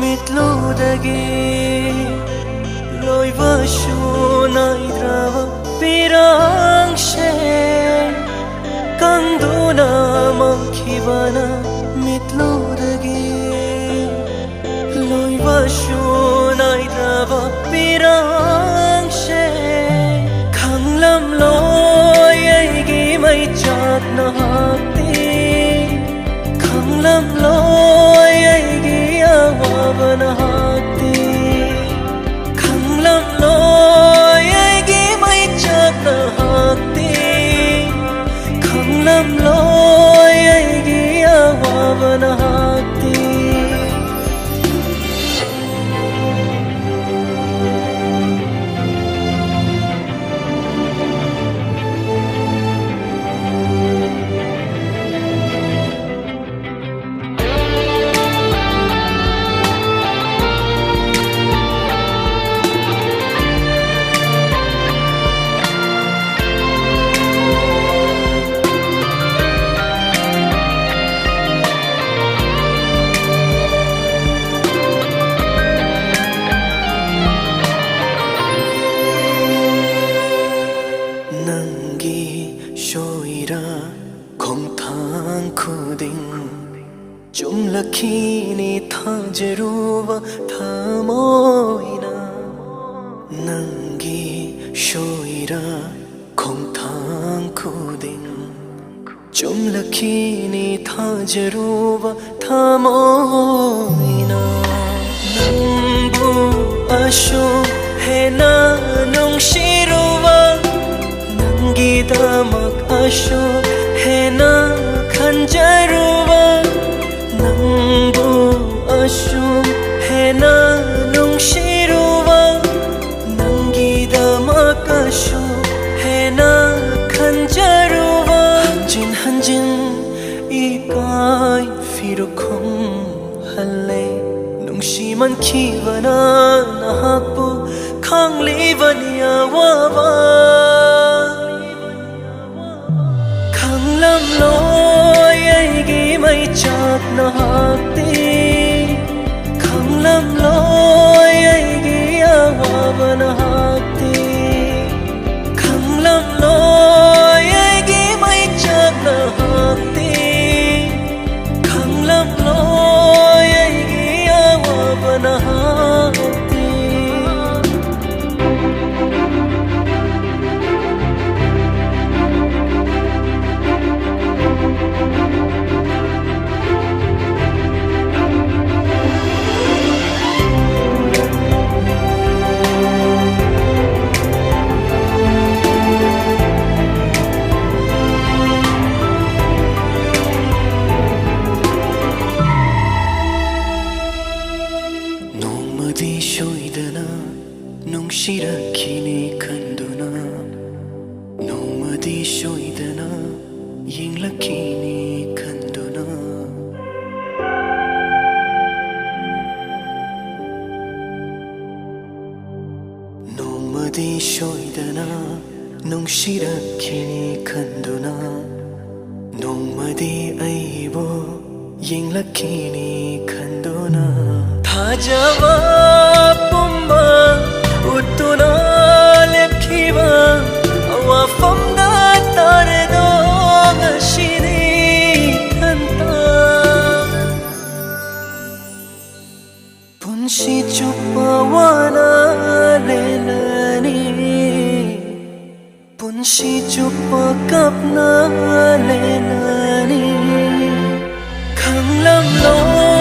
mitludagi loiva shunaidrava pirangshe kanduna mankivana mitludagi loiva shunaidrava pirangshe khanglam loi aigi mai chakna hakti khanglam loi aigi awabana hakti khanglam loi aigi mai chakna hakti khanglam loi aigi awabana hakti Jumlakini thajeruva thamoina nangi shoira khongthang khuding Jumlakini thajeruva thamoina Nambu asho hena nungshiruva nangi damak asho hena khanjaruva Nambu ashum hena nungshiruva nangi damak ashum hena khanjaruva hanjin hanjin ikai firu khom halle nungshi man khivana nahapu khanglivani awaba khanglam loi aigi mai chakna hakti khanglam loi aigi awabana hakti khanglam loi aigi mai chakna hakti khanglam loi aigi awabana hakti shoidana nungshirakini khanduna nomadi shoidana yinglakini khanduna nomadi shoidana nungshirakini khanduna nomadi aibo yinglakini khanduna thajava pumba utuna lepkhiva awafamda tardo ngashini thanta punshi chupawana lelani punshi chupakapna lelani khanglam lo